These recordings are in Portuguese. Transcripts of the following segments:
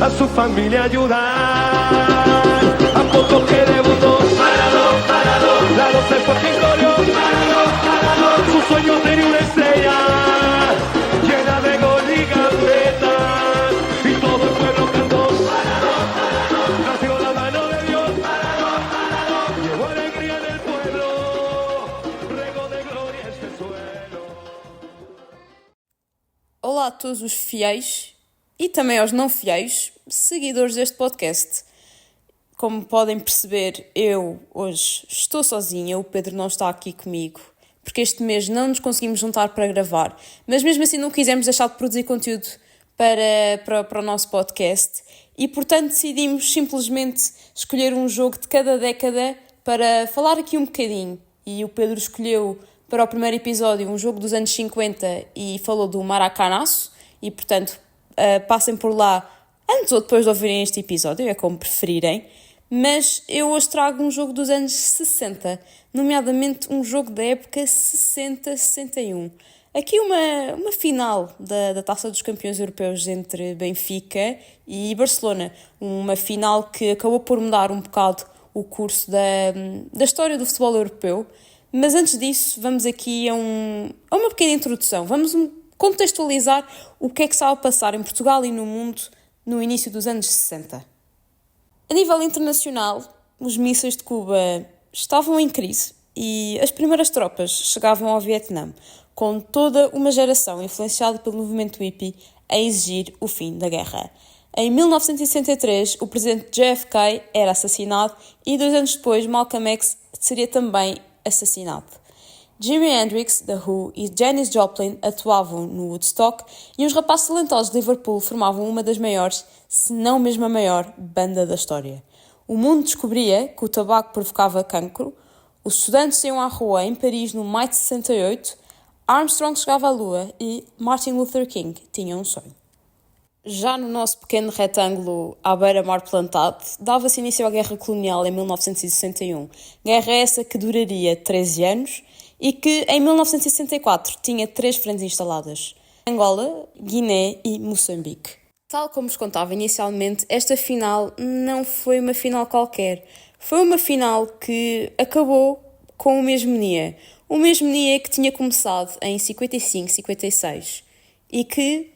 a su familia ayudar. A poco que debutó, Maradona, la 12 fue quien corrió, Maradona, su sueño tenía una estrella llena de gol y gambetas, y todo el pueblo cantó, Maradona, nació la mano de Dios, Maradona, llevó alegría en el pueblo, regó de gloria este suelo. Olá a todos os fiéis e também aos não fiéis seguidores deste podcast. Como podem perceber, eu hoje estou sozinha, o Pedro não está aqui comigo, porque este mês não nos conseguimos juntar para gravar, mas mesmo assim não quisemos deixar de produzir conteúdo para o nosso podcast e, portanto, decidimos simplesmente escolher um jogo de cada década para falar aqui um bocadinho. E o Pedro escolheu para o primeiro episódio um jogo dos anos 50 e falou do Maracanaço e, portanto, passem por lá antes ou depois de ouvirem este episódio, é como preferirem. Mas eu hoje trago um jogo dos anos 60, nomeadamente um jogo da época 60-61. Aqui uma final da Taça dos Campeões Europeus entre Benfica e Barcelona. Uma final que acabou por mudar um bocado o curso da história do futebol europeu. Mas antes disso, vamos aqui a uma pequena introdução. Vamos contextualizar o que é que estava a passar em Portugal e no mundo no início dos anos 60. A nível internacional, os mísseis de Cuba estavam em crise e as primeiras tropas chegavam ao Vietnã, com toda uma geração influenciada pelo movimento hippie a exigir o fim da guerra. Em 1963, o presidente JFK era assassinado e 2 anos depois Malcolm X seria também assassinado. Jimi Hendrix, The Who e Janis Joplin atuavam no Woodstock e os rapazes talentosos de Liverpool formavam uma das maiores, se não mesmo a maior, banda da história. O mundo descobria que o tabaco provocava cancro, os estudantes iam à rua em Paris no maio de 68, Armstrong chegava à Lua e Martin Luther King tinha um sonho. Já no nosso pequeno retângulo à beira-mar plantado, dava-se início à Guerra Colonial em 1961. Guerra essa que duraria 13 anos e que em 1964 tinha 3 frentes instaladas: Angola, Guiné e Moçambique. Tal como vos contava inicialmente, esta final não foi uma final qualquer. Foi uma final que acabou com uma hegemonia. Uma hegemonia que tinha começado em 55-56 e que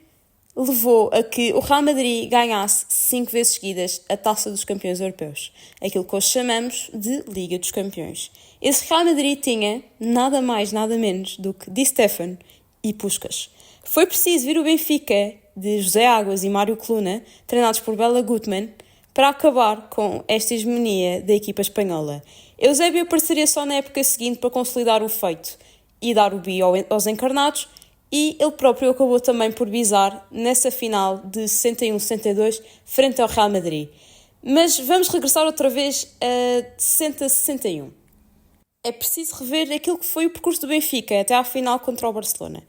levou a que o Real Madrid ganhasse 5 vezes seguidas a Taça dos Campeões Europeus, aquilo que hoje chamamos de Liga dos Campeões. Esse Real Madrid tinha nada mais, nada menos do que Di Stéfano e Puskás. Foi preciso vir o Benfica de José Águas e Mário Coluna, treinados por Bela Gutmann, para acabar com esta hegemonia da equipa espanhola. Eusébio apareceria só na época seguinte para consolidar o feito e dar o bi aos encarnados, e ele próprio acabou também por bisar nessa final de 61-62 frente ao Real Madrid. Mas vamos regressar outra vez a 60-61. É preciso rever aquilo que foi o percurso do Benfica até à final contra o Barcelona.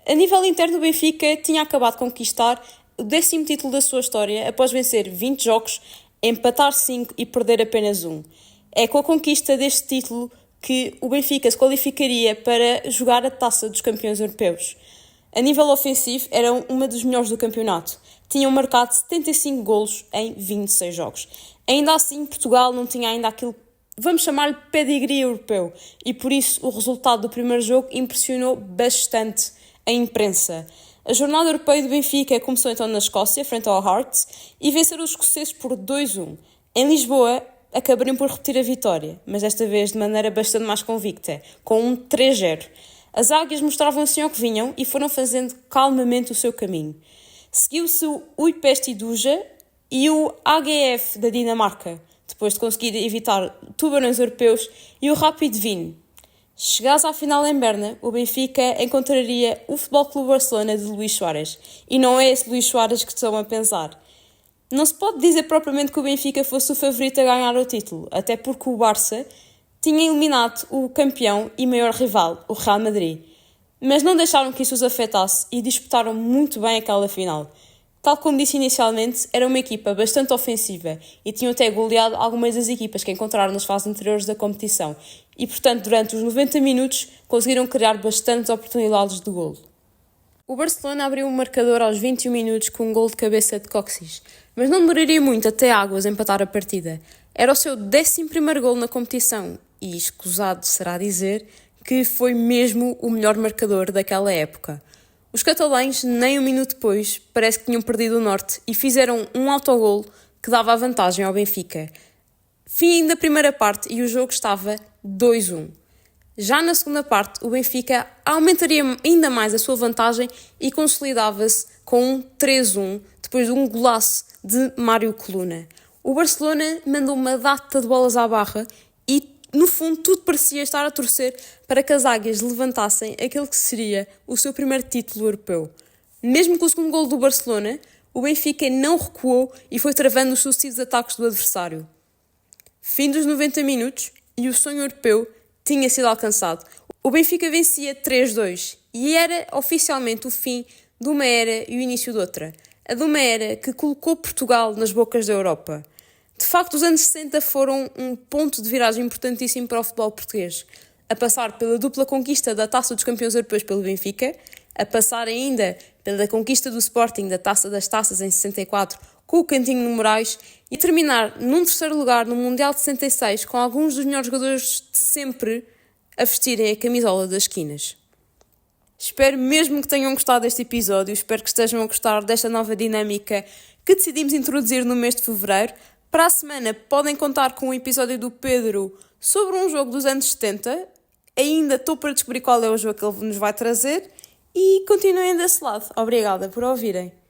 A nível interno, o Benfica tinha acabado de conquistar o 10º título da sua história após vencer 20 jogos, empatar 5 e perder apenas 1. É com a conquista deste título que o Benfica se qualificaria para jogar a Taça dos Campeões Europeus. A nível ofensivo, eram uma dos melhores do campeonato. Tinham marcado 75 golos em 26 jogos. Ainda assim, Portugal não tinha ainda aquilo, vamos chamar-lhe pedigree europeu, e por isso o resultado do primeiro jogo impressionou bastante a imprensa. A jornada europeia do Benfica começou então na Escócia, frente ao Hearts, e venceram os escoceses por 2-1. Em Lisboa, acabariam por repetir a vitória, mas desta vez de maneira bastante mais convicta, com um 3-0. As águias mostravam assim ao que vinham e foram fazendo calmamente o seu caminho. Seguiu-se o Újpest Duja e o AGF da Dinamarca, depois de conseguir evitar tubarões europeus, e o Rapid Wien. Chegados à final em Berna, o Benfica encontraria o Futebol Clube Barcelona de Luís Suárez. E não é esse Luís Suárez que estão a pensar. Não se pode dizer propriamente que o Benfica fosse o favorito a ganhar o título, até porque o Barça tinha eliminado o campeão e maior rival, o Real Madrid. Mas não deixaram que isso os afetasse e disputaram muito bem aquela final. Tal como disse inicialmente, era uma equipa bastante ofensiva e tinham até goleado algumas das equipas que encontraram nas fases anteriores da competição e, portanto, durante os 90 minutos conseguiram criar bastantes oportunidades de golo. O Barcelona abriu o marcador aos 21 minutos com um gol de cabeça de Coxis, mas não duraria muito até Águas empatar a partida. Era o seu 11º gol na competição e, escusado será dizer, que foi mesmo o melhor marcador daquela época. Os catalães, nem um minuto depois, parece que tinham perdido o norte e fizeram um autogol que dava a vantagem ao Benfica. Fim da primeira parte e o jogo estava 2-1. Já na segunda parte, o Benfica aumentaria ainda mais a sua vantagem e consolidava-se com um 3-1, depois de um golaço de Mário Coluna. O Barcelona mandou uma data de bolas à barra e, no fundo, tudo parecia estar a torcer para que as águias levantassem aquele que seria o seu primeiro título europeu. Mesmo com o segundo golo do Barcelona, o Benfica não recuou e foi travando os sucessivos ataques do adversário. Fim dos 90 minutos e o sonho europeu tinha sido alcançado. O Benfica vencia 3-2 e era oficialmente o fim de uma era e o início de outra. A de uma era que colocou Portugal nas bocas da Europa. De facto, os anos 60 foram um ponto de viragem importantíssimo para o futebol português. A passar pela dupla conquista da Taça dos Campeões Europeus pelo Benfica, a passar ainda pela conquista do Sporting da Taça das Taças em 64 com o Cantinho no Moraes e terminar num terceiro lugar no Mundial de 66 com alguns dos melhores jogadores de sempre a vestirem a camisola das esquinas. Espero mesmo que tenham gostado deste episódio, espero que estejam a gostar desta nova dinâmica que decidimos introduzir no mês de fevereiro. Para a semana podem contar com um episódio do Pedro sobre um jogo dos anos 70. Ainda estou para descobrir qual é o jogo que ele nos vai trazer e continuem desse lado. Obrigada por ouvirem.